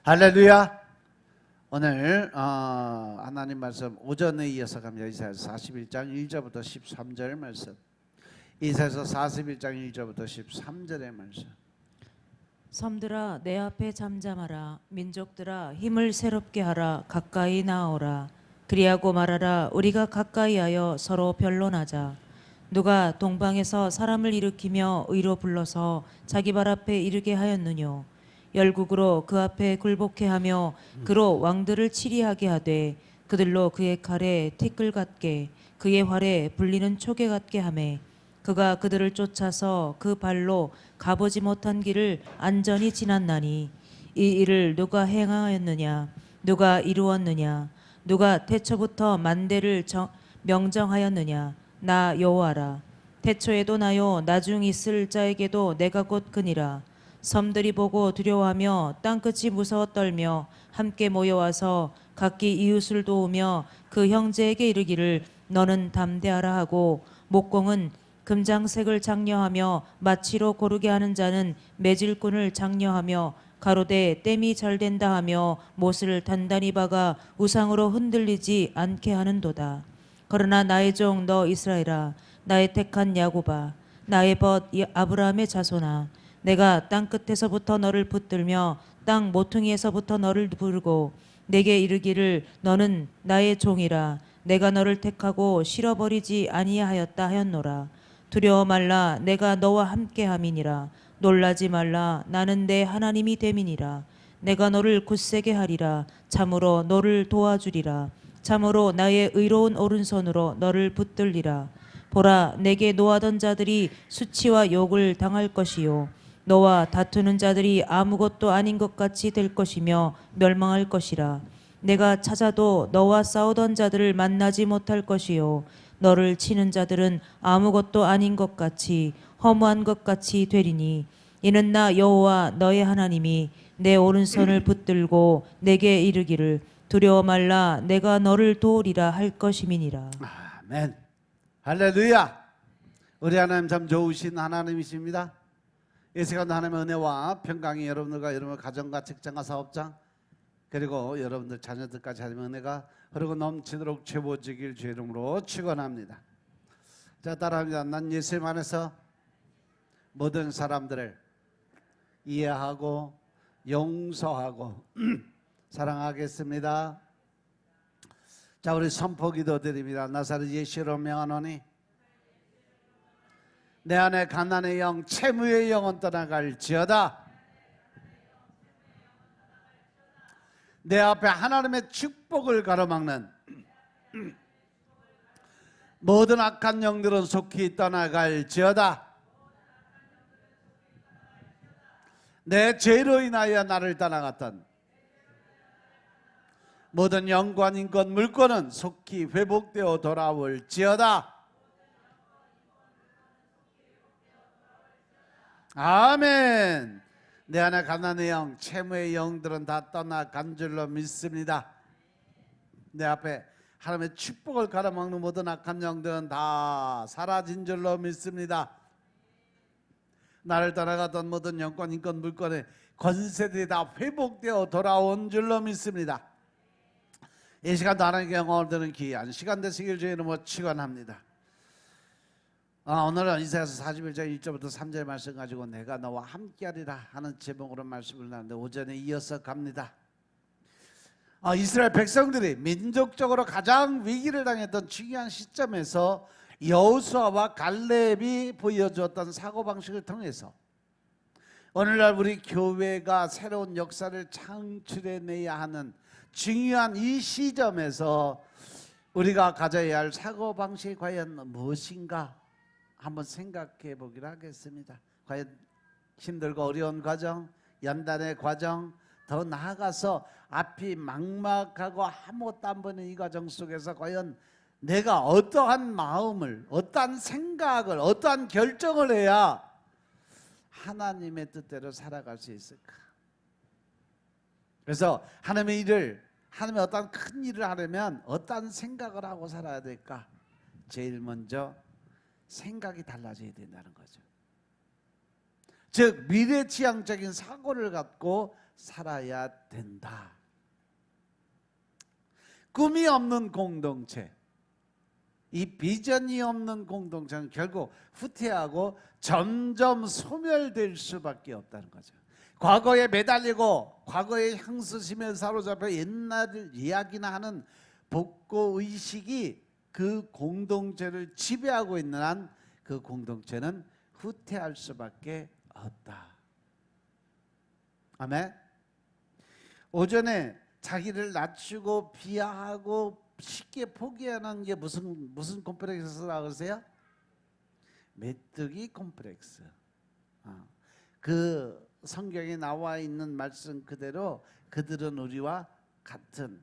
할렐루야. 오늘 하나님 말씀 오전에 이어서 갑니다. 이사야서 41장 1절부터 13절 말씀. 이사야서 41장 1절부터 13절의 말씀. 섬들아 내 앞에 잠잠하라. 민족들아 힘을 새롭게 하라. 가까이 나오라. 그리하고 말하라. 우리가 가까이하여 서로 변론하자. 누가 동방에서 사람을 일으키며 의로 불러서 자기 발 앞에 이르게 하였느뇨. 열국으로 그 앞에 굴복해 하며 그로 왕들을 치리하게 하되 그들로 그의 칼에 티끌 같게 그의 활에 불리는 초계 같게 하매 그가 그들을 쫓아서 그 발로 가보지 못한 길을 안전히 지났나니 이 일을 누가 행하였느냐. 누가 이루었느냐. 누가 태초부터 만대를 명정하였느냐. 나 여호와라. 태초에도 나요 나중 있을 자에게도 내가 곧 그니라. 섬들이 보고 두려워하며 땅끝이 무서워 떨며 함께 모여와서 각기 이웃을 도우며 그 형제에게 이르기를 너는 담대하라 하고 목공은 금장색을 장려하며 마치로 고르게 하는 자는 매질꾼을 장려하며 가로되 땜이 잘 된다 하며 못을 단단히 박아 우상으로 흔들리지 않게 하는도다. 그러나 나의 종 너 이스라엘아, 나의 택한 야곱아, 나의 벗 아브라함의 자손아, 내가 땅 끝에서부터 너를 붙들며 땅 모퉁이에서부터 너를 부르고 내게 이르기를 너는 나의 종이라. 내가 너를 택하고 실어버리지 아니하였다 하였노라. 두려워 말라. 내가 너와 함께함이니라. 놀라지 말라. 나는 내 하나님이 됨이니라. 내가 너를 굳세게 하리라. 참으로 너를 도와주리라. 참으로 나의 의로운 오른손으로 너를 붙들리라. 보라, 내게 노하던 자들이 수치와 욕을 당할 것이요 너와 다투는 자들이 아무것도 아닌 것 같이 될 것이며 멸망할 것이라. 내가 찾아도 너와 싸우던 자들을 만나지 못할 것이요 너를 치는 자들은 아무것도 아닌 것 같이 허무한 것 같이 되리니 이는 나 여호와 너의 하나님이 내 오른손을 붙들고 내게 이르기를 두려워 말라. 내가 너를 도우리라 할 것임이니라. 아멘. 할렐루야. 우리 하나님 참 좋으신 하나님이십니다. 이 시간도 하나님의 은혜와 평강이 여러분들과 여러분의 가정과 직장과 사업장 그리고 여러분들 자녀들까지 하나님의 은혜가 흐르고 넘치도록 채워지길 주의 이름으로 축원합니다. 자, 따라합니다. 난 예수님 안에서 모든 사람들을 이해하고 용서하고 사랑하겠습니다. 자, 우리 선포 기도 드립니다. 나사렛 예수로 명하노니 내 안에 가난의 영, 채무의 영은 떠나갈지어다. 내 앞에 하나님의 축복을 가로막는 모든 악한 영들은 속히 떠나갈지어다. 내 죄로 인하여 나를 떠나갔던 모든 영관, 인권, 물권은 속히 회복되어 돌아올지어다. 아멘. 내 안에 가난의 영, 채무의 영들은 다 떠나간 줄로 믿습니다. 내 앞에 하나님의 축복을 가로막는 모든 악한 영들은 다 사라진 줄로 믿습니다. 나를 떠나가던 모든 영권, 인권, 물권의 권세들이 다 회복되어 돌아온 줄로 믿습니다. 이 시간도 하나님께 영광을 드리는 귀한 시간 되시길 주의 이름으로 축원합니다. 오늘은 이사야서 41장 1절부터 3절 말씀 가지고 내가 너와 함께하리라 하는 제목으로 말씀을 나누는데 오전에 이어서 갑니다. 이스라엘 백성들이 민족적으로 가장 위기를 당했던 중요한 시점에서 여호수아와 갈렙이 보여주었던 사고방식을 통해서 오늘날 우리 교회가 새로운 역사를 창출해내야 하는 중요한 이 시점에서 우리가 가져야 할 사고방식이 과연 무엇인가 한번 생각해 보기로 하겠습니다. 과연 힘들고 어려운 과정, 연단의 과정, 더 나아가서 앞이 막막하고 아무것도 안 보이는 이 과정 속에서 과연 내가 어떠한 마음을, 어떠한 생각을, 어떠한 결정을 해야 하나님의 뜻대로 살아갈 수 있을까? 그래서 하나님의 일을, 하나님의 어떠한 큰 일을 하려면 어떠한 생각을 하고 살아야 될까? 제일 먼저 생각이 달라져야 된다는 거죠. 즉 미래지향적인 사고를 갖고 살아야 된다. 꿈이 없는 공동체, 이 비전이 없는 공동체는 결국 후퇴하고 점점 소멸될 수밖에 없다는 거죠. 과거에 매달리고 과거의 향수심에 사로잡혀 옛날 이야기나 하는 복고의식이 그 공동체를 지배하고 있는 한 그 공동체는 후퇴할 수밖에 없다. 아멘. 오전에 자기를 낮추고 비하하고 쉽게 포기하는 게 무슨 콤플렉스라고 하세요? 메뚜기 콤플렉스. 그 성경에 나와 있는 말씀 그대로 그들은 우리와 같은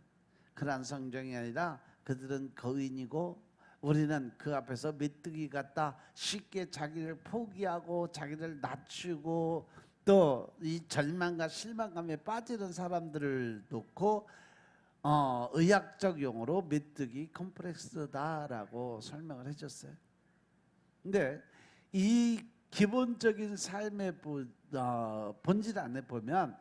그러한 성경이 아니라 그들은 거인이고 우리는 그 앞에서 메뚜기 같다. 쉽게 자기를 포기하고 자기를 낮추고 또 이 절망과 실망감에 빠지는 사람들을 놓고 의학적 용어로 메뚜기 콤플렉스다라고 설명을 해줬어요. 근데 이 기본적인 삶의 본질 안에 보면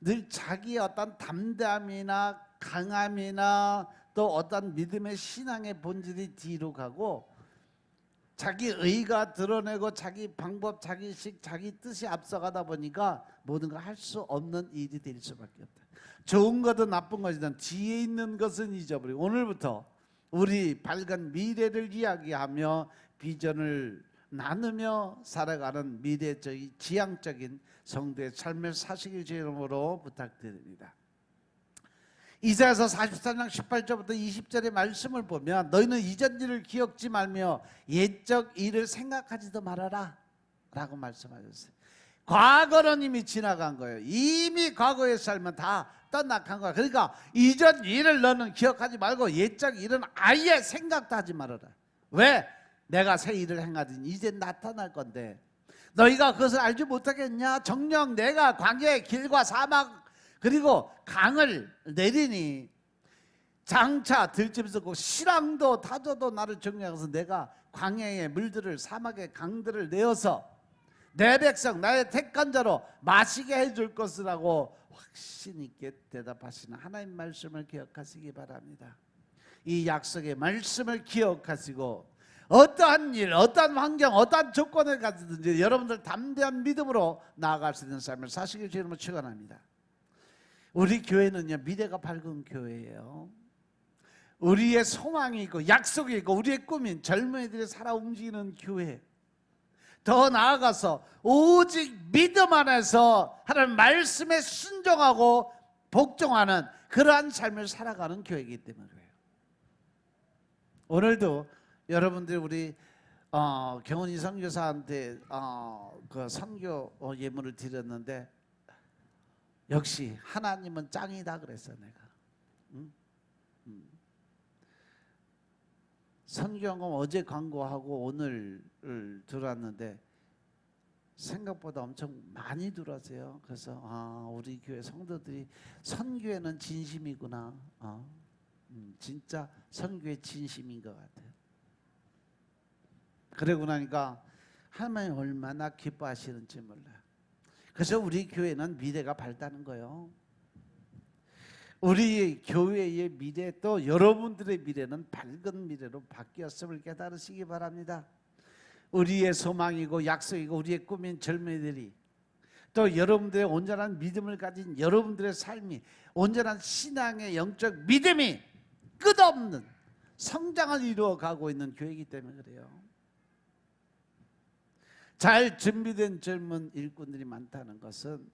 늘 자기의 어떤 담대함이나 강함이나 또 어떤 믿음의 신앙의 본질이 뒤로 가고 자기 의가 드러내고 자기 방법, 자기식, 자기 뜻이 앞서가다 보니까 모든 걸 할 수 없는 일이 될 수밖에 없다. 좋은 것은 나쁜 것이든 뒤에 있는 것은 잊어버리고 오늘부터 우리 밝은 미래를 이야기하며 비전을 나누며 살아가는 미래적인 지향적인 성도의 삶을 사시길 주의 이름으로 부탁드립니다. 이사야서 44장 18절부터 20절의 말씀을 보면 너희는 이전 일을 기억지 말며 옛적 일을 생각하지도 말아라 라고 말씀하셨어요. 과거는 이미 지나간 거예요. 이미 과거의 삶은 다 떠나간 거야. 그러니까 이전 일을 너는 기억하지 말고 옛적 일은 아예 생각도 하지 말아라. 왜? 내가 새 일을 행하더니 이제 나타날 건데 너희가 그것을 알지 못하겠냐? 정녕 내가 광야의 길과 사막 그리고 강을 내리니 장차 들짐승고 실랑도 타조도 나를 정령해서 내가 광야의 물들을 사막의 강들을 내어서 내 백성 나의 택한 자로 마시게 해줄 것이라고 확신 있게 대답하시는 하나님 말씀을 기억하시기 바랍니다. 이 약속의 말씀을 기억하시고 어떠한 일, 어떠한 환경, 어떠한 조건을 가지든지 여러분들 담대한 믿음으로 나아갈 수 있는 삶을 사시길 주님으로 축원합니다. 우리 교회는요 미래가 밝은 교회예요. 우리의 소망이 있고 약속이 있고 우리의 꿈인 젊은이들이 살아 움직이는 교회. 더 나아가서 오직 믿음 안에서 하나님 말씀에 순종하고 복종하는 그러한 삶을 살아가는 교회이기 때문에 그래요. 오늘도 여러분들 우리 경은이 선교사한테 그 선교 예물을 드렸는데 역시 하나님은 짱이다 그랬어 내가. 선교연금 어제 광고하고 오늘 들어왔는데 생각보다 엄청 많이 들어왔어요. 그래서 우리 교회 성도들이 선교에는 진심이구나. 진짜 선교에 진심인 것 같아요. 그러고 나니까 하나님이 얼마나 기뻐하시는지 몰라요. 그래서 우리 교회는 미래가 밝다는 거예요. 우리 교회의 미래 또 여러분들의 미래는 밝은 미래로 바뀌었음을 깨달으시기 바랍니다. 우리의 소망이고 약속이고 우리의 꿈인 젊은이들이 또 여러분들의 온전한 믿음을 가진 여러분들의 삶이 온전한 신앙의 영적 믿음이 끝없는 성장을 이루어가고 있는 교회이기 때문에 그래요. 잘 준비된 젊은 일꾼들이 많다는 것은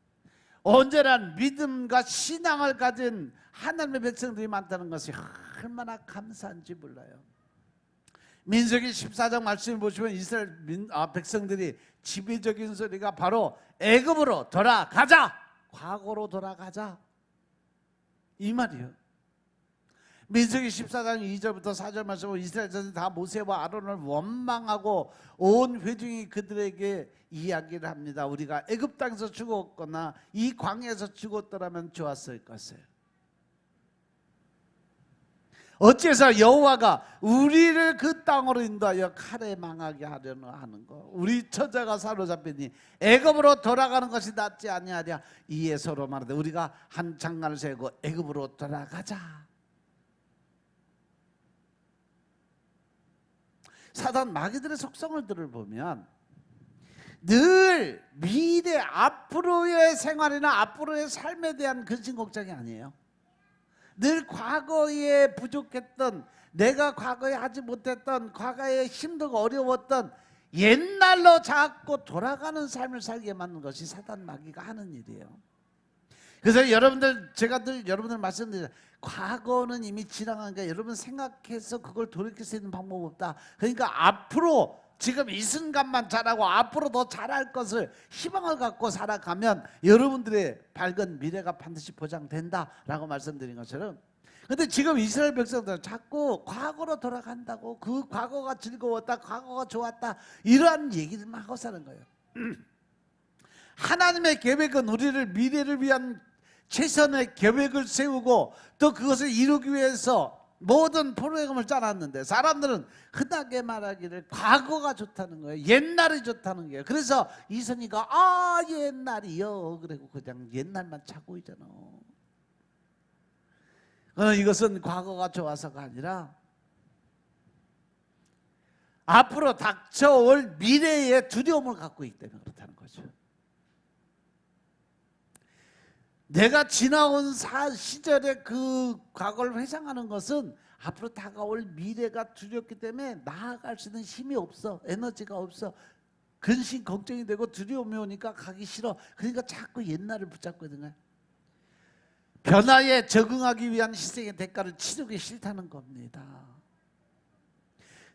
온전한 믿음과 신앙을 가진 하나님의 백성들이 많다는 것이 얼마나 감사한지 몰라요. 민수기 14장 말씀을 보시면 이스라엘 백성들이 지배적인 소리가 바로 애굽으로 돌아가자, 과거로 돌아가자 이 말이에요. 민수기 14장 2절부터 4절 말씀은 이스라엘 자손이 다 모세와 아론을 원망하고 온 회중이 그들에게 이야기를 합니다. 우리가 애굽 땅에서 죽었거나 이 광야에서 죽었더라면 좋았을 것을. 어째서 여호와가 우리를 그 땅으로 인도하여 칼에 망하게 하려는 하는 거, 우리 처자가 사로잡히니 애굽으로 돌아가는 것이 낫지 아니하랴. 이에 서로 말하되 우리가 한 장관을 세우고 애굽으로 돌아가자. 사단 마귀들의 속성을 들어보면 늘 미래 앞으로의 생활이나 앞으로의 삶에 대한 근심 걱정이 아니에요. 늘 과거에 부족했던, 내가 과거에 하지 못했던, 과거에 힘들고 어려웠던 옛날로 자꾸 돌아가는 삶을 살게 만드는 것이 사단 마귀가 하는 일이에요. 그래서 제가 늘 여러분들 말씀드려요. 과거는 이미 지나가니까 여러분 생각해서 그걸 돌이킬 수 있는 방법 없다. 그러니까 앞으로 지금 이 순간만 잘하고 앞으로 더 잘할 것을 희망을 갖고 살아가면 여러분들의 밝은 미래가 반드시 보장된다라고 말씀드린 것처럼, 근데 지금 이스라엘 백성들은 자꾸 과거로 돌아간다고, 그 과거가 즐거웠다, 과거가 좋았다, 이러한 얘기들만 하고 사는 거예요. 하나님의 계획은 우리를 미래를 위한 최선의 계획을 세우고 또 그것을 이루기 위해서 모든 프로그램을 짜놨는데, 사람들은 흔하게 말하기를 과거가 좋다는 거예요. 옛날이 좋다는 거예요. 그래서 이선희가 옛날이요 그리고 그냥 옛날만 찾고 있잖아. 이것은 과거가 좋아서가 아니라 앞으로 닥쳐올 미래의 두려움을 갖고 있기 때문에 그렇다는 거죠. 내가 지나온 시절의 그 과거를 회상하는 것은 앞으로 다가올 미래가 두렵기 때문에 나아갈 수 있는 힘이 없어, 에너지가 없어, 근심 걱정이 되고 두려움이 오니까 가기 싫어. 그러니까 자꾸 옛날을 붙잡고 있는 거야. 변화에 적응하기 위한 희생의 대가를 치르기 싫다는 겁니다.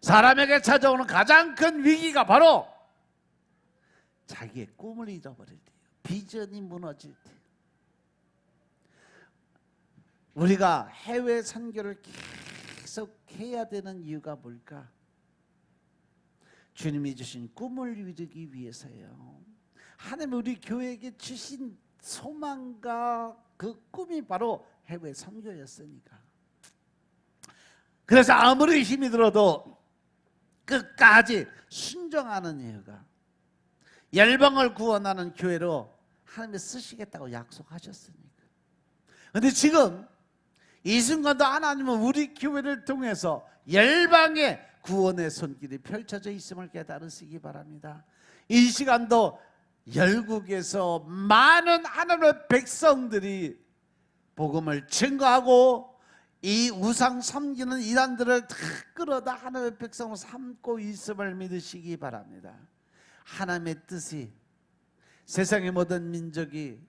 사람에게 찾아오는 가장 큰 위기가 바로 자기의 꿈을 잃어버릴 때예요. 비전이 무너질 때. 우리가 해외 선교를 계속 해야 되는 이유가 뭘까? 주님이 주신 꿈을 이루기 위해서예요. 하나님 우리 교회에게 주신 소망과 그 꿈이 바로 해외 선교였으니까. 그래서 아무리 힘이 들어도 끝까지 순종하는 이유가 열방을 구원하는 교회로 하나님이 쓰시겠다고 약속하셨으니까. 그런데 지금 이 순간도 하나님은 우리 교회를 통해서 열방의 구원의 손길이 펼쳐져 있음을 깨달으시기 바랍니다. 이 시간도 열국에서 많은 하나님의 백성들이 복음을 증거하고 이 우상 섬기는 이단들을 다 끌어다 하나님의 백성을 삼고 있음을 믿으시기 바랍니다. 하나님의 뜻이 세상의 모든 민족이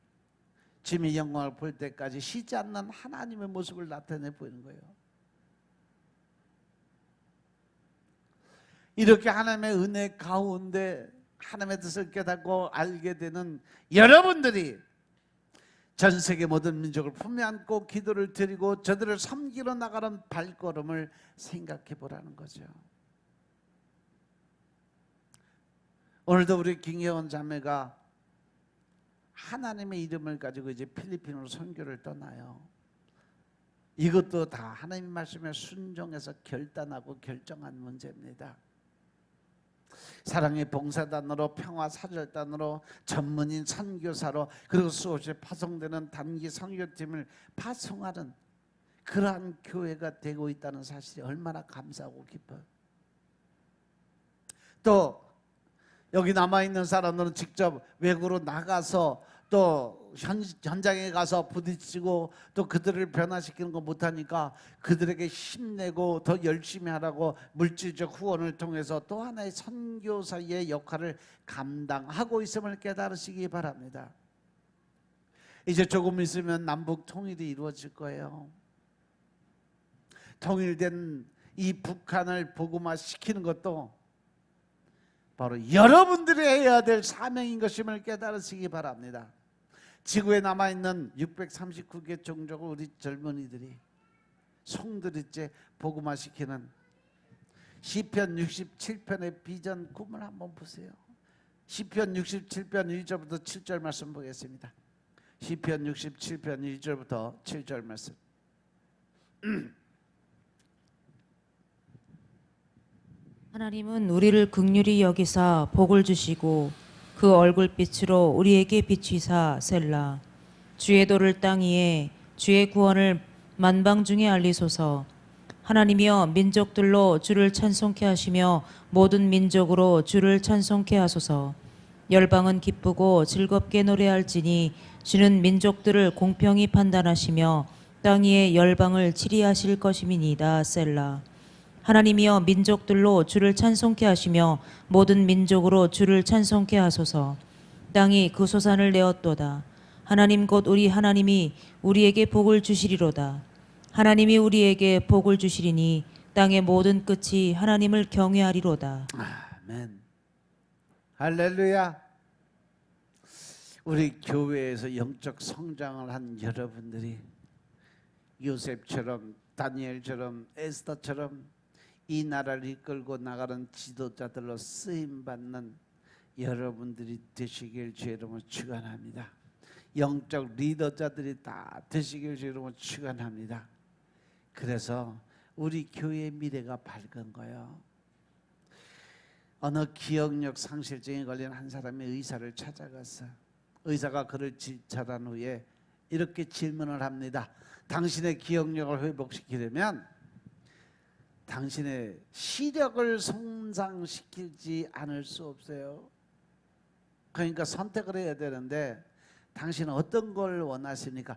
주님의 영광을 볼 때까지 쉬지 않는 하나님의 모습을 나타내 보이는 거예요. 이렇게 하나님의 은혜 가운데 하나님의 뜻을 깨닫고 알게 되는 여러분들이 전 세계 모든 민족을 품에 안고 기도를 드리고 저들을 섬기러 나가는 발걸음을 생각해 보라는 거죠. 오늘도 우리 김혜원 자매가 하나님의 이름을 가지고 이제 필리핀으로 선교를 떠나요. 이것도 다 하나님의 말씀에 순종해서 결단하고 결정한 문제입니다. 사랑의 봉사단으로, 평화사절단으로, 전문인 선교사로, 그리고 수없이 파송되는 단기 선교팀을 파송하는 그러한 교회가 되고 있다는 사실이 얼마나 감사하고 기뻐요. 또 여기 남아있는 사람들은 직접 외국으로 나가서 또 현장에 가서 부딪히고 또 그들을 변화시키는 거 못하니까 그들에게 힘내고 더 열심히 하라고 물질적 후원을 통해서 또 하나의 선교사의 역할을 감당하고 있음을 깨달으시기 바랍니다. 이제 조금 있으면 남북 통일이 이루어질 거예요. 통일된 이 북한을 복음화시키는 것도 바로 여러분들이 해야 될 사명인 것임을 깨달으시기 바랍니다. 지구에 남아있는 639개 종족을 우리 젊은이들이 송두리째 복음화시키는 시편 67편의 비전 꿈을 한번 보세요. 시편 67편 1절부터 7절 말씀 보겠습니다. 시편 67편 1절부터 7절 말씀. 하나님은 우리를 긍휼히 여기사 복을 주시고 그 얼굴빛으로 우리에게 비추사 셀라. 주의 도를 땅 위에 주의 구원을 만방 중에 알리소서. 하나님이여 민족들로 주를 찬송케 하시며 모든 민족으로 주를 찬송케 하소서. 열방은 기쁘고 즐겁게 노래할지니 주는 민족들을 공평히 판단하시며 땅 위에 열방을 치리하실 것임이니이다. 셀라. 하나님이여 민족들로 주를 찬송케 하시며 모든 민족으로 주를 찬송케 하소서. 땅이 그 소산을 내었도다. 하나님 곧 우리 하나님이 우리에게 복을 주시리로다. 하나님이 우리에게 복을 주시리니 땅의 모든 끝이 하나님을 경외하리로다. 아멘. 할렐루야. 우리 교회에서 영적 성장을 한 여러분들이 요셉처럼, 다니엘처럼, 에스더처럼 이 나라를 이끌고 나가는 지도자들로 쓰임받는 여러분들이 되시길 주의 이름으로 축원합니다. 영적 리더자들이 다 되시길 주의 이름으로 축원합니다. 그래서 우리 교회의 미래가 밝은 거예요. 어느 기억력 상실증에 걸린 한 사람이 의사를 찾아갔어. 의사가 그를 진찰한 후에 이렇게 질문을 합니다. 당신의 기억력을 회복시키려면 당신의 시력을 손상시키지 않을 수 없어요. 그러니까 선택을 해야 되는데 당신은 어떤 걸 원하십니까?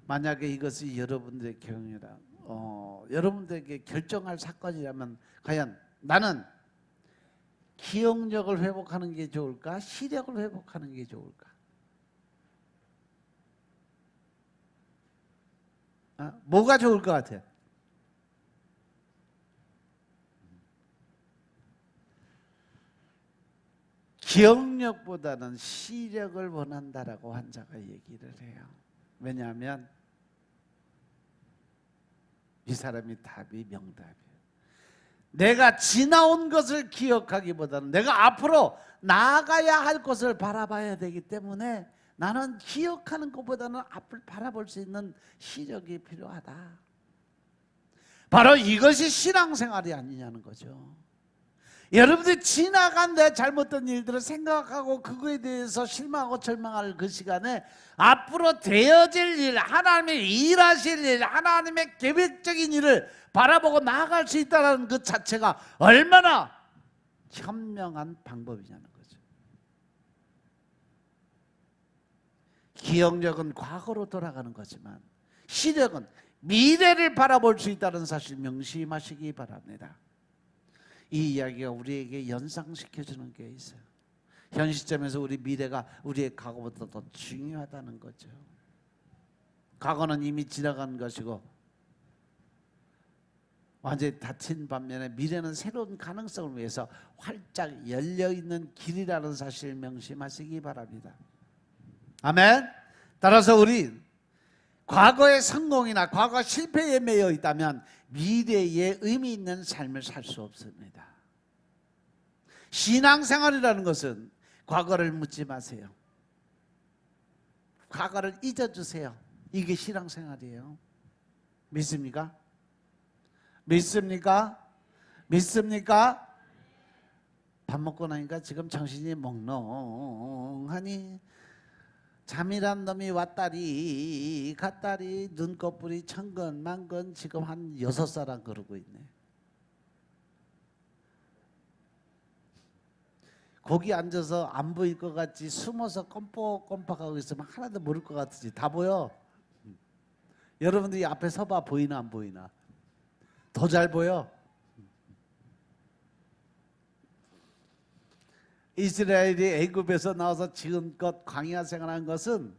만약에 이것이 여러분들의 경우라 여러분들에게 결정할 사건이라면 과연 나는 기억력을 회복하는 게 좋을까? 시력을 회복하는 게 좋을까? 뭐가 좋을 것 같아요? 기억력보다는 시력을 원한다라고 환자가 얘기를 해요. 왜냐하면 이 사람이 답이 명답이에요. 내가 지나온 것을 기억하기보다는 내가 앞으로 나아가야 할 것을 바라봐야 되기 때문에 나는 기억하는 것보다는 앞을 바라볼 수 있는 시력이 필요하다. 바로 이것이 신앙생활이 아니냐는 거죠. 여러분들이 지나간 내 잘못된 일들을 생각하고 그거에 대해서 실망하고 절망할 그 시간에 앞으로 되어질 일, 하나님이 일하실 일, 하나님의 계획적인 일을 바라보고 나아갈 수 있다는 그 자체가 얼마나 현명한 방법이냐는 거죠. 기억력은 과거로 돌아가는 거지만 시력은 미래를 바라볼 수 있다는 사실 명심하시기 바랍니다. 이 이야기가 우리에게 연상시켜주는 게 있어요. 현 시점에서 우리 미래가 우리의 과거보다 더 중요하다는 거죠. 과거는 이미 지나간 것이고 완전히 닫힌 반면에 미래는 새로운 가능성을 위해서 활짝 열려있는 길이라는 사실을 명심하시기 바랍니다. 아멘. 따라서 우리 과거의 성공이나 과거 실패에 매여 있다면 미래에 의미 있는 삶을 살 수 없습니다. 신앙생활이라는 것은 과거를 묻지 마세요. 과거를 잊어주세요. 이게 신앙생활이에요. 믿습니까? 믿습니까? 믿습니까? 밥 먹고 나니까 지금 정신이 몽롱하니 잠이란 놈이 왔다리 갔다리 눈꺼풀이 천근만근 지금 한 6사람 그러고 있네. 거기 앉아서 안 보일 것 같지 숨어서 껌뻑껌뻑하고 있으면 하나도 모를 것 같으지. 다 보여. 여러분들이 앞에 서봐. 보이나 안 보이나? 더 잘 보여. 이스라엘이 애굽에서 나와서 지금껏 광야 생활한 것은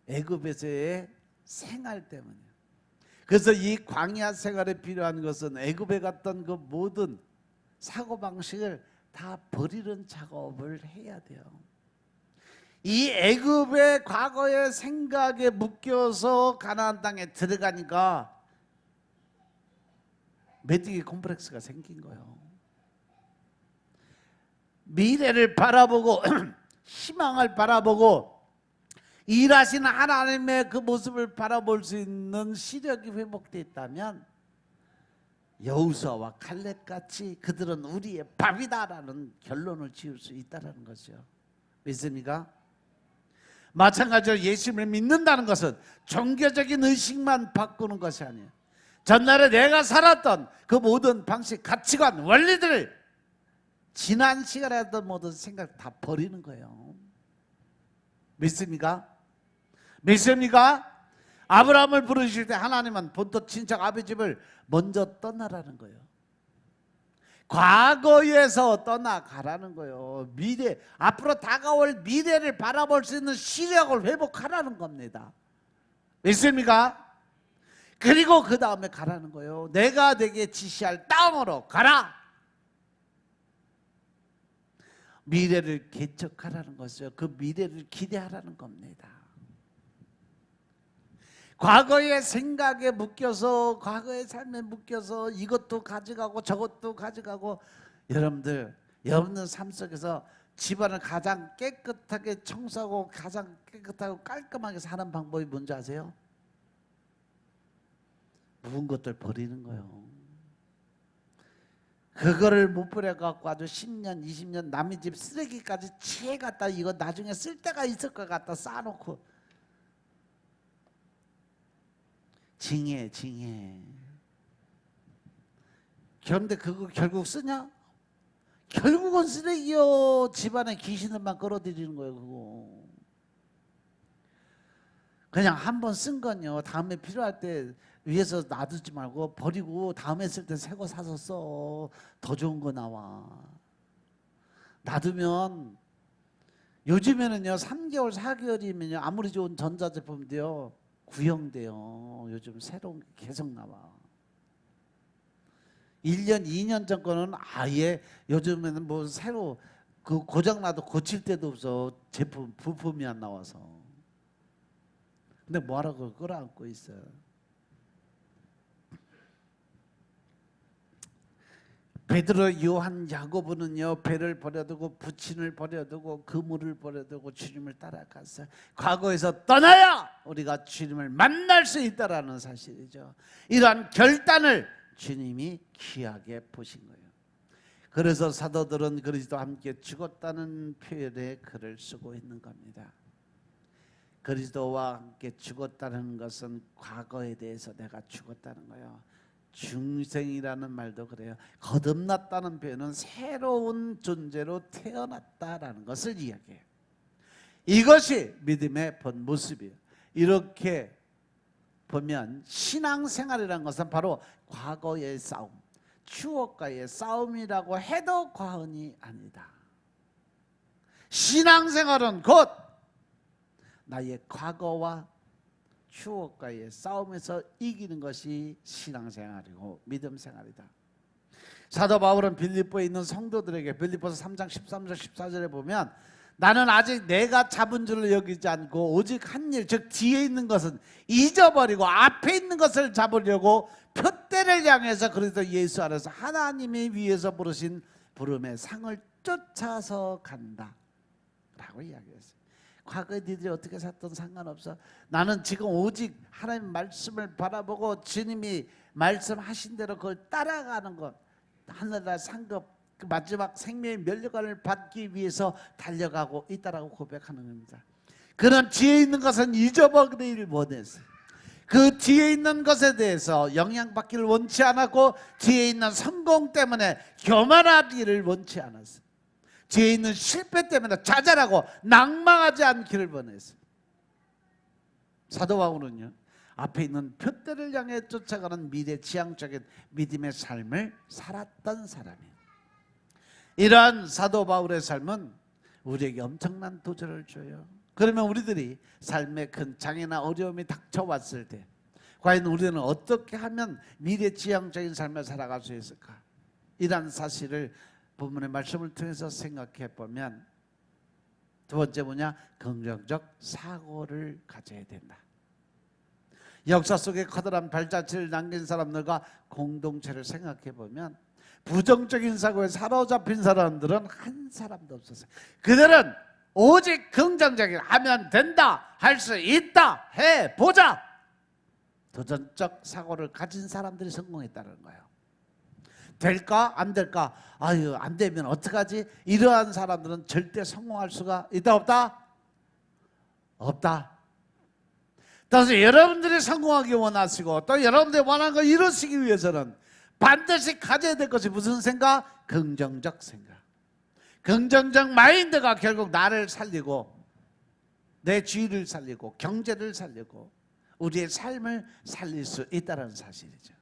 애굽에서의 생활 때문이에요. 그래서 이 광야 생활에 필요한 것은 애굽에 갔던 그 모든 사고방식을 다 버리는 작업을 해야 돼요. 이 애굽의 과거의 생각에 묶여서 가나안 땅에 들어가니까 메뚜기 콤플렉스가 생긴 거예요. 미래를 바라보고 희망을 바라보고 일하시는 하나님의 그 모습을 바라볼 수 있는 시력이 회복되어 있다면 여호수아와 칼렙같이 그들은 우리의 밥이다라는 결론을 지을 수 있다는 거죠. 믿습니까? 마찬가지로 예수님을 믿는다는 것은 종교적인 의식만 바꾸는 것이 아니에요. 전날에 내가 살았던 그 모든 방식, 가치관, 원리들을 지난 시간에 했던 모든 생각 다 버리는 거예요. 믿습니까? 믿습니까? 아브라함을 부르실 때 하나님은 본토 친척 아비 집을 먼저 떠나라는 거예요. 과거에서 떠나가라는 거예요. 미래, 앞으로 다가올 미래를 바라볼 수 있는 시력을 회복하라는 겁니다. 믿습니까? 그리고 그 다음에 가라는 거예요. 내가 내게 지시할 땅으로 가라. 미래를 개척하라는 것이요. 그 미래를 기대하라는 겁니다. 과거의 생각에 묶여서, 과거의 삶에 묶여서 이것도 가져가고 저것도 가져가고, 여러분들 삶 속에서 집안을 가장 깨끗하게 청소하고 가장 깨끗하고 깔끔하게 사는 방법이 뭔지 아세요? 묵은 것들 버리는 거예요. 그거를 못 버려갖고 아주 10년 20년 남의 집 쓰레기까지 치해 갖다 이거 나중에 쓸 데가 있을 것 같다 쌓아놓고 징해. 그런데 그거 결국 쓰냐? 결국은 쓰레기요. 집안에 귀신들만 끌어들이는 거예요. 그거 그냥 한 번 쓴 건요, 다음에 필요할 때 위에서 놔두지 말고 버리고 다음에 쓸 때 새 거 사서 써. 더 좋은 거 나와. 놔두면 요즘에는요 3개월 4개월이면요 아무리 좋은 전자제품도요 구형돼요. 요즘 새로운 게 계속 나와. 1년 2년 전 거는 아예 요즘에는 뭐 새로 그 고장나도 고칠 데도 없어. 제품 부품이 안 나와서. 근데 뭐하러 그걸 끌어안고 있어요. 베드로, 요한, 야고보는요 배를 버려두고 부친을 버려두고 그물을 버려두고 주님을 따라갔어요. 과거에서 떠나야 우리가 주님을 만날 수 있다라는 사실이죠. 이러한 결단을 주님이 귀하게 보신 거예요. 그래서 사도들은 그리스도와 함께 죽었다는 표현의 글을 쓰고 있는 겁니다. 그리스도와 함께 죽었다는 것은 과거에 대해서 내가 죽었다는 거예요. 중생이라는 말도 그래요. 거듭났다는 표현은 새로운 존재로 태어났다라는 것을 이야기해요. 이것이 믿음의 본 모습이에요. 이렇게 보면 신앙생활이라는 것은 바로 과거의 싸움, 추억과의 싸움이라고 해도 과언이 아니다. 신앙생활은 곧 나의 과거와 추억과의 싸움에서 이기는 것이 신앙생활이고 믿음생활이다. 사도 바울은 빌립보에 있는 성도들에게 빌립보서 3장 13절 14절에 보면 나는 아직 내가 잡은 줄을 여기지 않고 오직 한 일, 즉 뒤에 있는 것은 잊어버리고 앞에 있는 것을 잡으려고 표대를 향해서 그리스도 예수 안에서 하나님이 위에서 부르신 부름의 상을 쫓아서 간다 라고 이야기했어요. 과거에 니들이 어떻게 살든 상관없어. 나는 지금 오직 하나님 말씀을 바라보고 주님이 말씀하신 대로 그걸 따라가는 것, 하늘나라 상급 그 마지막 생명의 면류관을 받기 위해서 달려가고 있다라고 고백하는 겁니다. 그는 뒤에 있는 것은 잊어버리기를 원했어요. 그 뒤에 있는 것에 대해서 영향받기를 원치 않았고 뒤에 있는 성공 때문에 교만하기를 원치 않았어요. 뒤에 있는 실패 때문에 좌절하고 낭망하지 않기를 원했어요. 사도 바울은요 앞에 있는 표대를 향해 쫓아가는 미래지향적인 믿음의 삶을 살았던 사람이에요. 이러한 사도 바울의 삶은 우리에게 엄청난 도전을 줘요. 그러면 우리들이 삶의 큰 장애나 어려움이 닥쳐왔을 때 과연 우리는 어떻게 하면 미래지향적인 삶을 살아갈 수 있을까? 이러한 사실을 본문의 말씀을 통해서 생각해 보면 두 번째 뭐냐? 긍정적 사고를 가져야 된다. 역사 속에 커다란 발자취를 남긴 사람들과 공동체를 생각해 보면 부정적인 사고에 사로잡힌 사람들은 한 사람도 없었어요. 그들은 오직 긍정적인 하면 된다, 할 수 있다, 해보자. 도전적 사고를 가진 사람들이 성공했다는 거예요. 될까? 안 될까? 아유, 안 되면 어떡하지? 이러한 사람들은 절대 성공할 수가 있다 없다? 없다. 따라서 여러분들이 성공하기 원하시고 또 여러분들이 원하는 걸 이루시기 위해서는 반드시 가져야 될 것이 무슨 생각? 긍정적 생각. 긍정적 마인드가 결국 나를 살리고 내 주위를 살리고 경제를 살리고 우리의 삶을 살릴 수 있다는 사실이죠.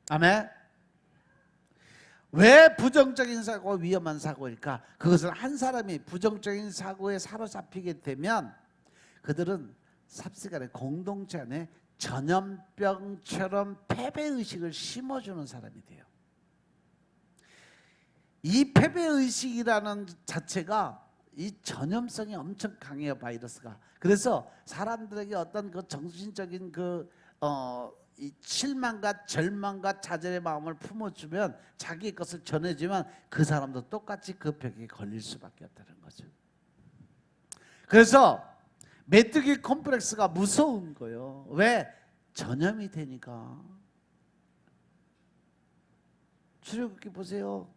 아멘. 왜 부정적인 사고 위험한 사고일까? 그것은 한 사람이 부정적인 사고에 사로잡히게 되면 그들은 삽시간에 공동체 안에 전염병처럼 패배의식을 심어주는 사람이 돼요. 이 패배의식이라는 자체가 이 전염성이 엄청 강해요, 바이러스가. 그래서 사람들에게 어떤 그 정신적인 이 실망과 절망과 좌절의 마음을 품어주면 자기 것을 전해주면 그 사람도 똑같이 그 병에 걸릴 수밖에 없다는 거죠. 그래서 메뚜기 콤플렉스가 무서운 거예요. 왜? 전염이 되니까. 출애굽기 보세요.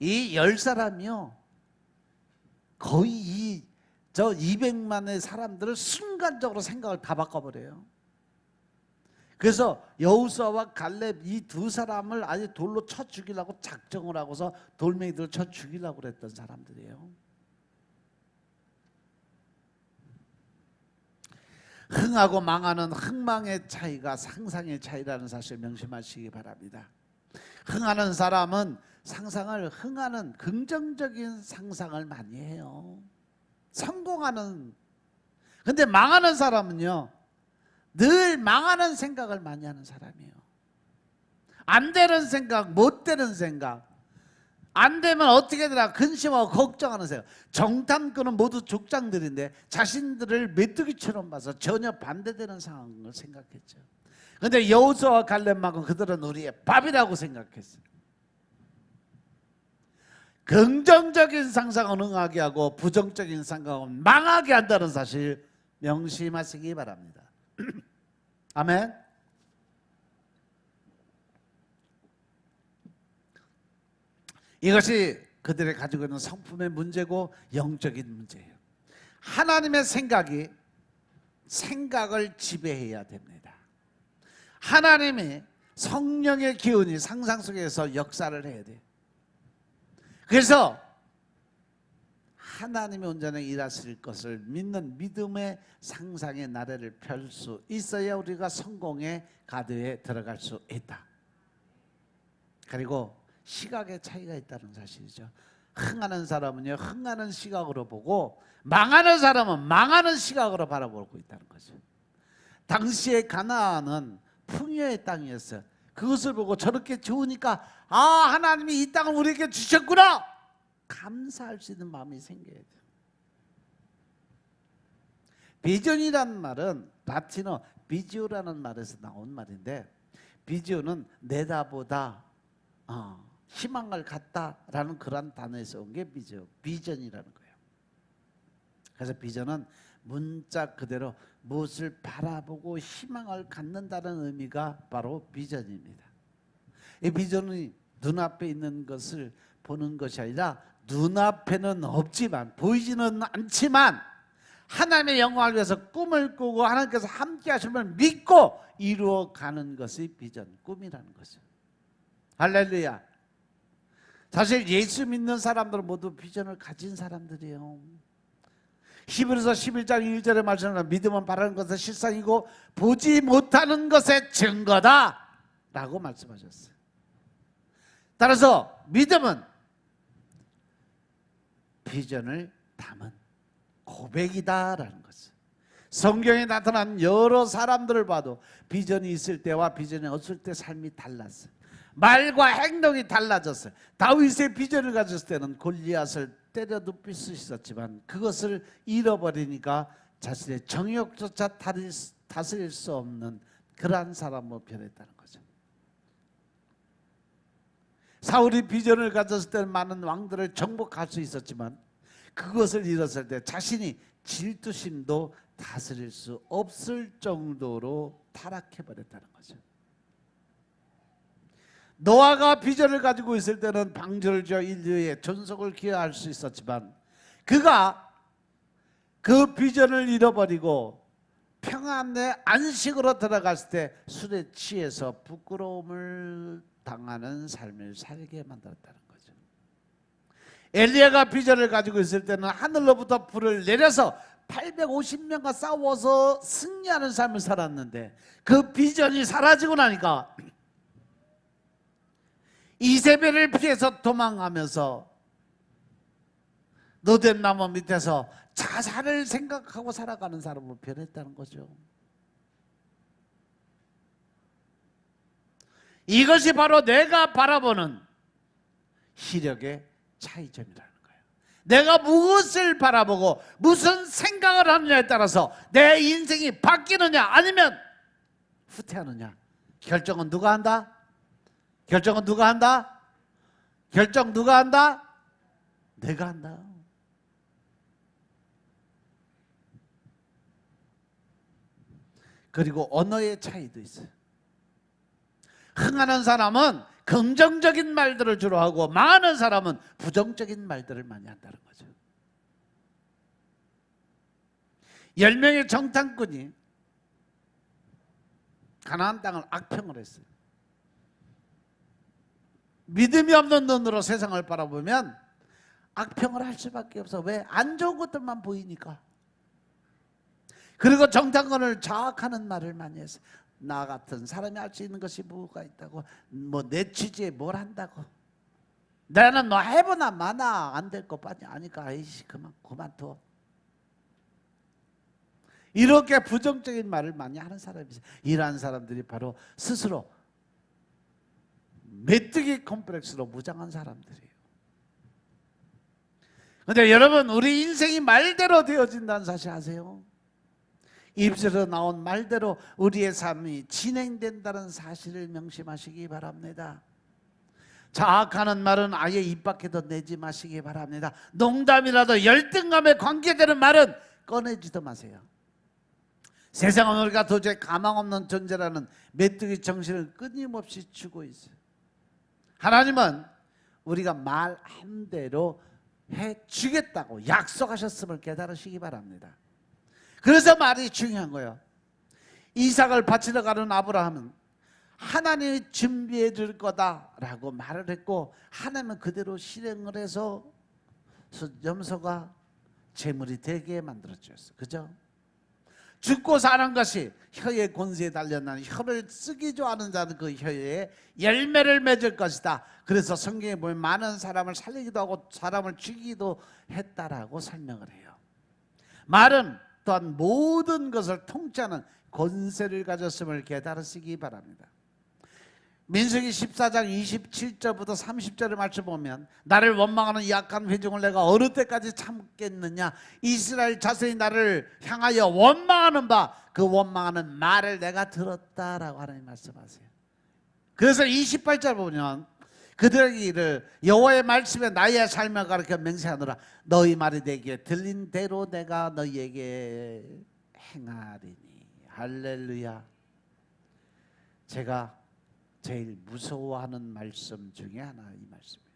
이 10사람이요 거의 저 200만의 사람들을 순간적으로 생각을 다 바꿔버려요. 그래서 여호수아와 갈렙 이 두 사람을 아예 돌로 쳐 죽이려고 작정을 하고서 돌멩이들을 쳐 죽이려고 그랬던 사람들이에요. 흥하고 망하는 흥망의 차이가 상상의 차이라는 사실 명심하시기 바랍니다. 흥하는 사람은 상상을 흥하는 긍정적인 상상을 많이 해요. 성공하는. 근데 망하는 사람은요 늘 망하는 생각을 많이 하는 사람이에요. 안 되는 생각, 못 되는 생각, 안 되면 어떻게 되나 근심하고 걱정하는 생각. 정탐꾼은 모두 족장들인데 자신들을 메뚜기처럼 봐서 전혀 반대되는 상황을 생각했죠. 그런데 여호수아와 갈렙만큼 그들은 우리의 밥이라고 생각했어요. 긍정적인 상상은 응하게 하고 부정적인 상상은 망하게 한다는 사실 명심하시기 바랍니다. 아멘. 이것이 그들이 가지고 있는 성품의 문제고 영적인 문제예요. 하나님의 생각을 지배해야 됩니다. 하나님이 성령의 기운이 상상 속에서 역사를 해야 돼요. 그래서 하나님이 온전히 일하실 것을 믿는 믿음의 상상의 나래를 펼 수 있어야 우리가 성공의 가드에 들어갈 수 있다. 그리고 시각의 차이가 있다는 사실이죠. 흥하는 사람은요 흥하는 시각으로 보고 망하는 사람은 망하는 시각으로 바라보고 있다는 거죠. 당시의 가나안은 풍요의 땅이었어요. 그것을 보고 저렇게 좋으니까 아 하나님이 이 땅을 우리에게 주셨구나 감사할 수 있는 마음이 생겨야 돼요. 비전이라는 말은 라틴어 비지오라는 말에서 나온 말인데 비지오는 내다보다 희망을 갖다라는 그런 단어에서 온 게 비전이라는 거예요. 그래서 비전은 문자 그대로 무엇을 바라보고 희망을 갖는다는 의미가 바로 비전입니다. 이 비전이 눈앞에 있는 것을 보는 것이 아니라 눈앞에는 없지만 보이지는 않지만 하나님의 영광을 위해서 꿈을 꾸고 하나님께서 함께 하심을 믿고 이루어가는 것이 비전, 꿈이라는 거죠. 할렐루야. 사실 예수 믿는 사람들은 모두 비전을 가진 사람들이에요. 히브리서 11장 1절의 말씀은 믿음은 바라는 것의 실상이고 보지 못하는 것의 증거다 라고 말씀하셨어요. 따라서 믿음은 비전을 담은 고백이다라는 거죠. 성경에 나타난 여러 사람들을 봐도 비전이 있을 때와 비전이 없을 때 삶이 달랐어요. 말과 행동이 달라졌어요. 다윗의 비전을 가졌을 때는 골리앗을 때려 눕힐 수 있었지만 그것을 잃어버리니까 자신의 정욕조차 다스릴 수 없는 그러한 사람으로 변했다는 거죠. 사울이 비전을 가졌을 때는 많은 왕들을 정복할 수 있었지만 그것을 잃었을 때 자신이 질투심도 다스릴 수 없을 정도로 타락해버렸다는 거죠. 노아가 비전을 가지고 있을 때는 방주를 지어 인류의 존속을 기여할 수 있었지만 그가 그 비전을 잃어버리고 평안의 안식으로 들어갔을 때 술에 취해서 부끄러움을 당하는 삶을 살게 만들었다는 거죠. 엘리야가 비전을 가지고 있을 때는 하늘로부터 불을 내려서 850명과 싸워서 승리하는 삶을 살았는데 그 비전이 사라지고 나니까 이세벨을 피해서 도망가면서 노뎀나무 밑에서 자살을 생각하고 살아가는 사람으로 변했다는 거죠. 이것이 바로 내가 바라보는 시력의 차이점이라는 거예요. 내가 무엇을 바라보고 무슨 생각을 하느냐에 따라서 내 인생이 바뀌느냐 아니면 후퇴하느냐 결정은 누가 한다? 결정은 누가 한다? 결정 누가 한다? 내가 한다. 그리고 언어의 차이도 있어요. 흥하는 사람은 긍정적인 말들을 주로 하고 망하는 사람은 부정적인 말들을 많이 한다는 거죠. 10명의 정탐꾼이 가나안 땅을 악평을 했어요. 믿음이 없는 눈으로 세상을 바라보면 악평을 할 수밖에 없어. 왜? 안 좋은 것들만 보이니까. 그리고 정탐꾼을 자학하는 말을 많이 했어요. 나 같은 사람이 할 수 있는 것이 뭐가 있다고, 뭐 내 취지에 뭘 한다고, 나는 뭐 해보나 마나 안 될 것 뿐이 아니까 아이씨 그만둬. 이렇게 부정적인 말을 많이 하는 사람이 있어요. 이러한 사람들이 바로 스스로 메뚜기 컴플렉스로 무장한 사람들이에요. 그런데 여러분, 우리 인생이 말대로 되어진다는 사실 아세요? 입술에서 나온 말대로 우리의 삶이 진행된다는 사실을 명심하시기 바랍니다. 자학하는 말은 아예 입 밖에도 내지 마시기 바랍니다. 농담이라도 열등감에 관계되는 말은 꺼내지도 마세요. 세상은 우리가 도저히 가망 없는 존재라는 메뚜기 정신을 끊임없이 주고 있어요. 하나님은 우리가 말한 대로 해주겠다고 약속하셨음을 깨달으시기 바랍니다. 그래서 말이 중요한 거예요. 이삭을 바치러 가는 아브라함은 하나님이 준비해 줄 거다라고 말을 했고 하나님은 그대로 실행을 해서 염소가 재물이 되게 만들어주셨어요. 그죠? 죽고 사는 것이 혀의 권세에 달려난 혀를 쓰기 좋아하는 자는 그 혀에 열매를 맺을 것이다. 그래서 성경에 보면 많은 사람을 살리기도 하고 사람을 죽이기도 했다라고 설명을 해요. 말은 또한 모든 것을 통치하는 권세를 가졌음을 깨달으시기 바랍니다. 민수기 14장 27절부터 30절의 말씀 보면 나를 원망하는 약한 회중을 내가 어느 때까지 참겠느냐, 이스라엘 자손이 나를 향하여 원망하는 바 그 원망하는 말을 내가 들었다라고 하나님 말씀하세요. 그래서 28절 보면 그들에게 이를 여호와의 말씀에 나의 삶을 가르쳐 맹세하노라. 너희 말이 내게 들린 대로 내가 너희에게 행하리니. 할렐루야. 제가 제일 무서워하는 말씀 중에 하나 이 말씀이에요.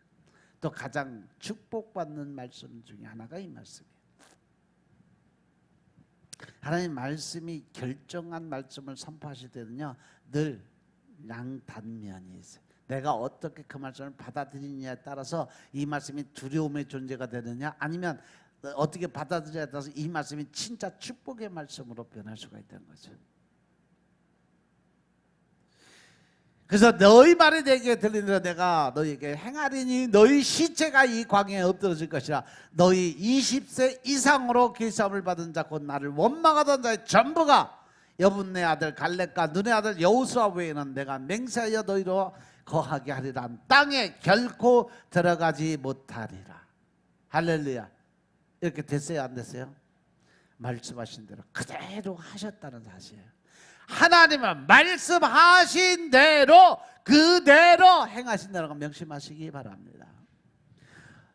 또 가장 축복받는 말씀 중에 하나가 이 말씀이에요. 하나님 말씀이 결정한 말씀을 선포하실 때는요 늘 양단면이 있어요. 내가 어떻게 그 말씀을 받아들이느냐에 따라서 이 말씀이 두려움의 존재가 되느냐 아니면 어떻게 받아들이냐에 따라서 이 말씀이 진짜 축복의 말씀으로 변할 수가 있다는 거죠. 그래서 너희 말이 내게 들리느라 내가 너희에게 행하리니 너희 시체가 이 광야에 엎드러질 것이라. 너희 20세 이상으로 길쌈을 받은 자 곧 나를 원망하던 자의 전부가 여분네 아들 갈렙과 눈의 아들 여호수아 외에는 내가 맹세하여 너희로 거하게 하리라. 땅에 결코 들어가지 못하리라. 할렐루야. 이렇게 됐어요 안 됐어요? 말씀하신 대로 그대로 하셨다는 사실이에요. 하나님은 말씀하신 대로 그대로 행하신다는 걸 명심하시기 바랍니다.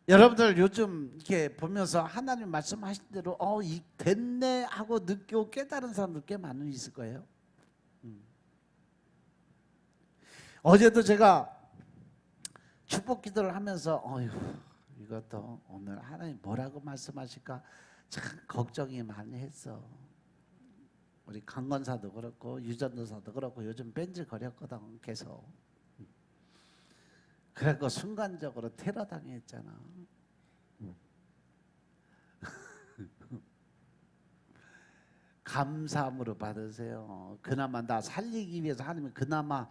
여러분들 요즘 이렇게 보면서 하나님 말씀하신 대로 이 됐네 하고 느끼고 깨달은 사람들 꽤 많이 있을 거예요. 어제도 제가 축복 기도를 하면서 어휴 이것도 오늘 하나님 뭐라고 말씀하실까 참 걱정이 많이 했어. 우리 강건사도 그렇고 유전도사도 그렇고 요즘 뺀질거렸거든 계속. 그래서 순간적으로 테러 당했잖아. 감사함으로 받으세요. 그나마 나 살리기 위해서 하나님이 그나마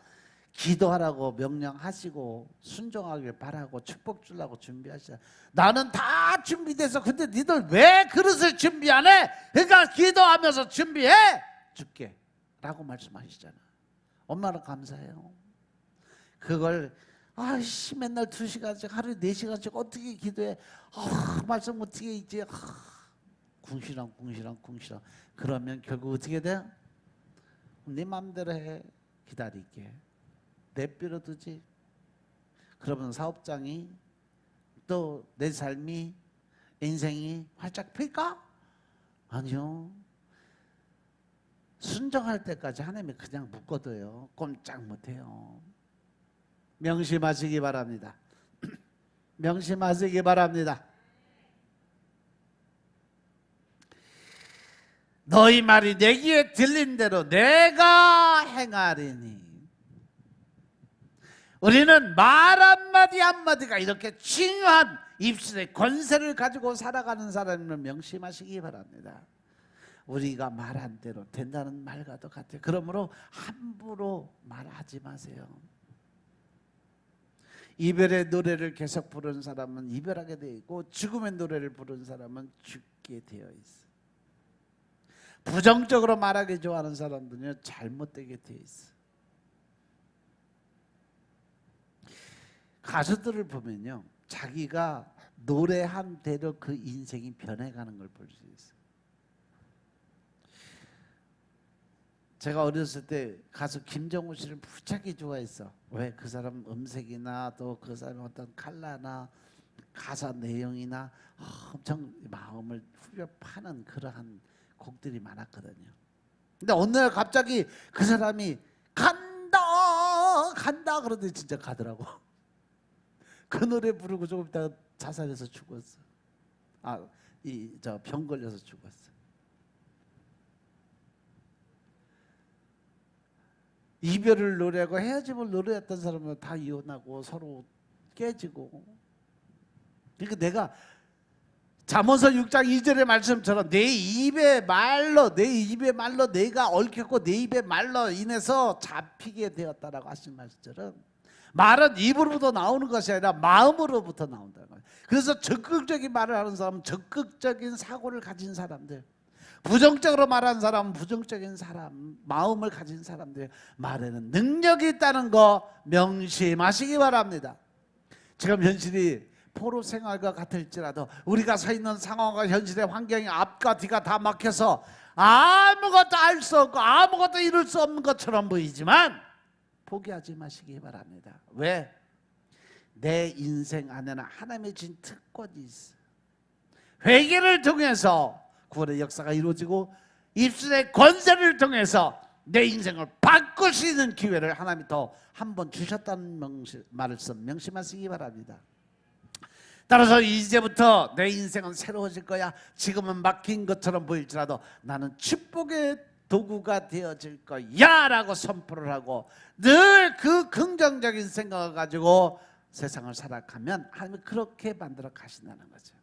기도하라고 명령하시고 순종하길 바라고 축복 주려고 준비하시잖아. 나는 다 준비돼서 근데 니들 왜 그릇을 준비 안 해? 그러니까 기도하면서 준비해 줄게 라고 말씀하시잖아. 얼마나 감사해요. 그걸 아이씨 맨날 2시간씩 하루에 4시간씩 어떻게 기도해. 말씀 어떻게 이제 궁시렁 그러면 결국 어떻게 돼? 네 맘대로 해. 기다릴게. 내버려두지. 그러면 사업장이 또 내 삶이 인생이 활짝 필까? 아니요. 순종할 때까지 하나님이 그냥 묶어둬요. 꼼짝 못해요. 명심하시기 바랍니다. 명심하시기 바랍니다. 너희 말이 내 귀에 들린 대로 내가 행하리니. 우리는 말 한마디 한마디가 이렇게 중요한 입술의 권세를 가지고 살아가는 사람을 명심하시기 바랍니다. 우리가 말한 대로 된다는 말과도 같아요. 그러므로 함부로 말하지 마세요. 이별의 노래를 계속 부르는 사람은 이별하게 되어 있고 죽음의 노래를 부르는 사람은 죽게 되어 있어요. 부정적으로 말하기 좋아하는 사람들은요 잘못되게 되어 있어요. 가수들을 보면요 자기가 노래한 대로 그 인생이 변해가는 걸 볼 수 있어요. 제가 어렸을 때 가수 김정우 씨를 무지하게 좋아했어. 왜? 그 사람 음색이나 또 그 사람의 어떤 컬러나 가사 내용이나 엄청 마음을 후벼 파는 그러한 곡들이 많았거든요. 근데 어느 날 갑자기 그 사람이 간다 그러더니 진짜 가더라고. 그 노래 부르고 조금 있다가 자살해서 죽었어. 병 걸려서 죽었어. 이별을 노래하고 헤어짐을 노래했던 사람은 다 이혼하고 서로 깨지고. 그러니까 내가 잠언서 6장 2절의 말씀처럼 내 입의 말로 내가 얽혔고 내 입의 말로 인해서 잡히게 되었다라고 하신 말씀처럼 말은 입으로부터 나오는 것이 아니라 마음으로부터 나온다는 거예요. 그래서 적극적인 말을 하는 사람은 적극적인 사고를 가진 사람들, 부정적으로 말하는 사람은 부정적인 사람, 마음을 가진 사람들 말에는 능력이 있다는 거 명심하시기 바랍니다. 지금 현실이 포로 생활과 같을지라도 우리가 서 있는 상황과 현실의 환경이 앞과 뒤가 다 막혀서 아무것도 알 수 없고 아무것도 이룰 수 없는 것처럼 보이지만 포기하지 마시기 바랍니다. 왜? 내 인생 안에는 하나님의 진 특권이 있어. 회개를 통해서 구원의 역사가 이루어지고 입술의 권세를 통해서 내 인생을 바꿀 수 있는 기회를 하나님이 더 한 번 주셨다는 말씀 명심하시기 바랍니다. 따라서 이제부터 내 인생은 새로워질 거야. 지금은 막힌 것처럼 보일지라도 나는 축복의 도구가 되어질 거야 라고 선포를 하고 늘 그 긍정적인 생각을 가지고 세상을 살아가면 하나님이 그렇게 만들어 가신다는 거죠.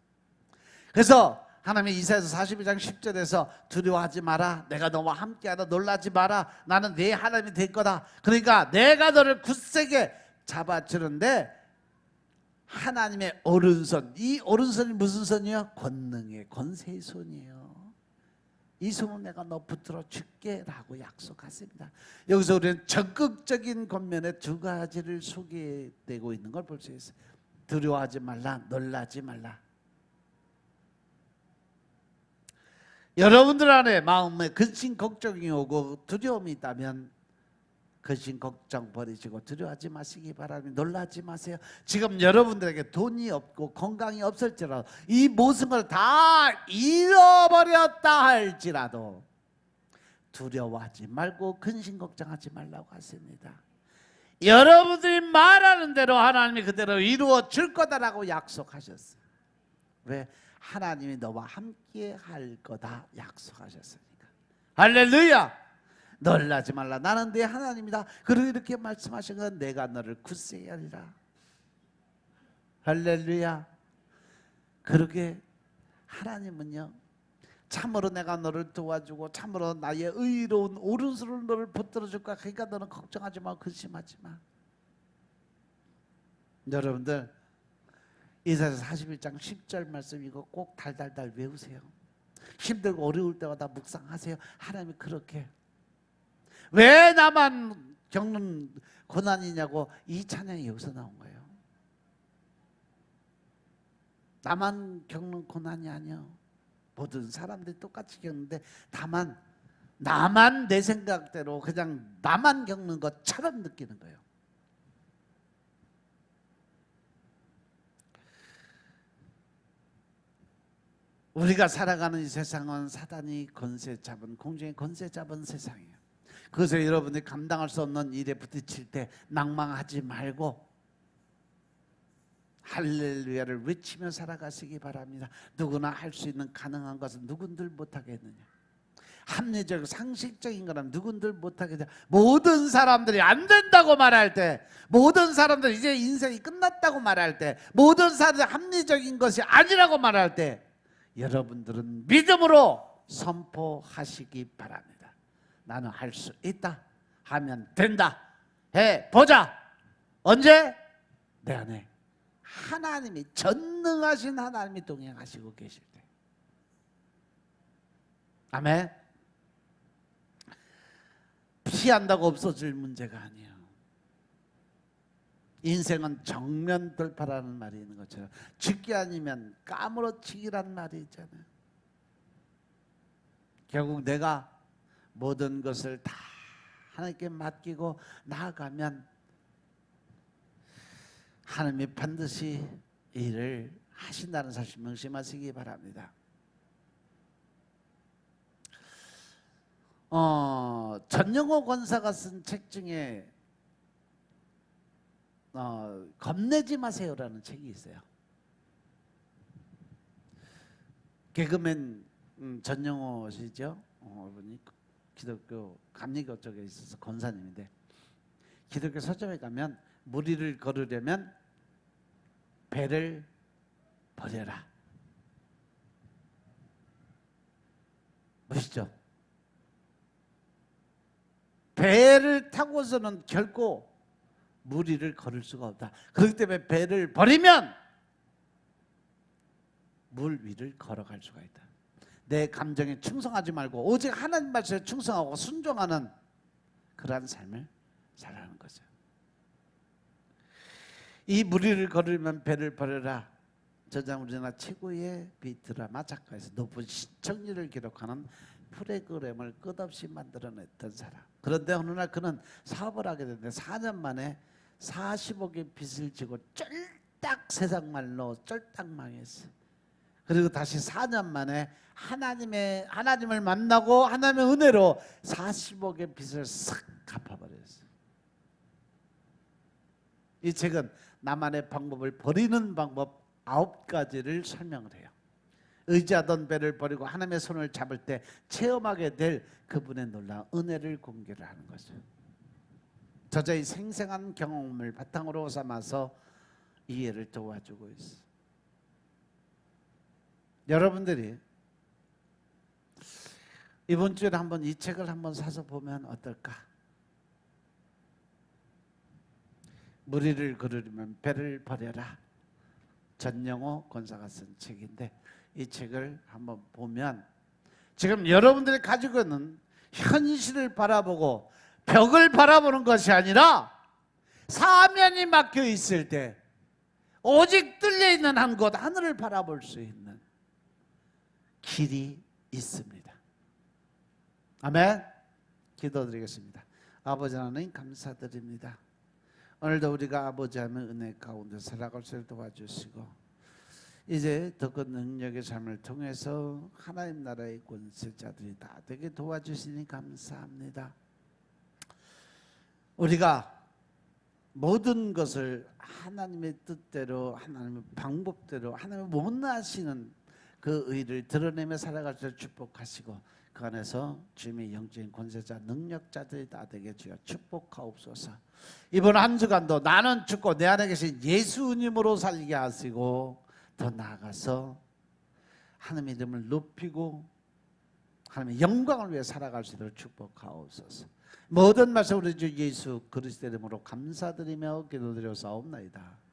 그래서 하나님이 이사야서 42장 10절에서 두려워하지 마라. 내가 너와 함께하다 놀라지 마라. 나는 네 하나님이 될 거다. 그러니까 내가 너를 굳세게 잡아주는데 하나님의 오른손, 이 오른손이 무슨 손이요? 권능의 권세의 손이에요. 이 손은 내가 너 붙들어 줄게 라고 약속하십니다. 여기서 우리는 적극적인 겉면에 두 가지를 소개되고 있는 걸 볼 수 있어요. 두려워하지 말라, 놀라지 말라. 여러분들 안에 마음에 근심 걱정이 오고 두려움이 있다면 근심 걱정 버리시고 두려워하지 마시기 바랍니다. 놀라지 마세요. 지금 여러분들에게 돈이 없고 건강이 없을지라도 이 모든 걸 다 잃어버렸다 할지라도 두려워하지 말고 근심 걱정하지 말라고 하십니다. 여러분들이 말하는 대로 하나님이 그대로 이루어 줄 거다라고 약속하셨어요. 왜? 하나님이 너와 함께 할 거다 약속하셨으니까. 할렐루야. 놀라지 말라. 나는 네 하나님이다. 그리고 이렇게 말씀하신 건 내가 너를 굳세게 하리라. 할렐루야. 그러게 하나님은요, 참으로 내가 너를 도와주고 참으로 나의 의로운 오른손을 너를 붙들어 줄 거야. 그러니까 너는 걱정하지 마, 근심하지 마. 여러분들 이사야서 41장 10절 말씀 이거 꼭 달달달 외우세요. 힘들고 어려울 때마다 묵상하세요. 하나님이 그렇게 왜 나만 겪는 고난이냐고 이 찬양이 여기서 나온 거예요. 나만 겪는 고난이 아니요. 모든 사람들이 똑같이 겪는데 다만 나만 내 생각대로 그냥 나만 겪는 것처럼 느끼는 거예요. 우리가 살아가는 이 세상은 사단이 권세 잡은 공중의 권세 잡은 세상이에요. 그래서 여러분들이 감당할 수 없는 일에 부딪힐 때 낭망하지 말고 할렐루야를 외치며 살아가시기 바랍니다. 누구나 할 수 있는 가능한 것은 누군들 못하겠느냐. 합리적 상식적인 거는 누군들 못하겠느냐. 모든 사람들이 안 된다고 말할 때, 모든 사람들이 이제 인생이 끝났다고 말할 때, 모든 사람들이 합리적인 것이 아니라고 말할 때 여러분들은 믿음으로 선포하시기 바랍니다. 나는 할 수 있다 하면 된다. 해보자. 언제? 내 안에 하나님이 전능하신 하나님이 동행하시고 계실 때. 아멘. 피한다고 없어질 문제가 아니에요. 인생은 정면 돌파라는 말이 있는 것처럼 죽기 아니면 까무러치기란 말이 있잖아요. 결국 내가 모든 것을 다 하나님께 맡기고 나아가면 하나님이 반드시 일을 하신다는 사실 명심하시기 바랍니다. 전영호 권사가 쓴 책 중에 겁내지 마세요라는 책이 있어요. 개그맨 전영호 씨죠. 분이 기독교 감리교 쪽에 있어서 권사님인데 기독교 서점에 가면 무리를 걸으려면 배를 버려라. 멋있죠? 배를 타고서는 결코 무리를 걸을 수가 없다. 그렇기 때문에 배를 버리면 물 위를 걸어갈 수가 있다. 내 감정에 충성하지 말고 오직 하나님 말씀에 충성하고 순종하는 그러한 삶을 살아가는 거죠. 이 무리를 걸으면 배를 버려라. 저장 우리나라 최고의 비드라마 작가에서 높은 시청률을 기록하는 프로그램을 끝없이 만들어냈던 사람. 그런데 어느 날 그는 사업을 하게 됐는데 4년 만에 40억의 빚을 지고 쫄딱 세상 말로 쫄딱 망했어요. 그리고 다시 4년 만에 하나님을 만나고 하나님의 은혜로 40억의 빚을 싹 갚아버렸어요. 이 책은 나만의 방법을 버리는 방법 9가지를 설명을 해요. 의지하던 배를 버리고 하나님의 손을 잡을 때 체험하게 될 그분의 놀라운 은혜를 공개를 하는 거죠. 저자의 생생한 경험을 바탕으로 삼아서 이해를 도와주고 있어요. 여러분들이 이번 주에 한번 이 책을 한번 사서 보면 어떨까? 무리를 걸으려면 배를 버려라. 전영호 권사가 쓴 책인데 이 책을 한번 보면 지금 여러분들이 가지고 있는 현실을 바라보고 벽을 바라보는 것이 아니라 사면이 막혀 있을 때 오직 뚫려 있는 한 곳 하늘을 바라볼 수 있는 길이 있습니다. 아멘. 기도드리겠습니다. 아버지 하나님 감사드립니다. 오늘도 우리가 아버지 하나님의 은혜 가운데 살아갈 수 있도록 도와주시고 이제 더 큰 능력의 삶을 통해서 하나님 나라의 권세자들이 다 되게 도와주시니 감사합니다. 우리가 모든 것을 하나님의 뜻대로, 하나님의 방법대로, 하나님의 원하시는 그 의를 드러내며 살아갈 수 축복하시고, 그 안에서 주님의 영적인 권세자 능력자들이 다 되게 주여 축복하옵소서. 이번 한 주간도 나는 죽고 내 안에 계신 예수님으로 살게 하시고, 더 나아가서 하나님의 이름을 높이고 하나님의 영광을 위해 살아갈 수 있도록 축복하옵소서. 모든 말씀 우리 주 예수 그리스도 이름으로 감사드리며 기도드려 사옵나이다.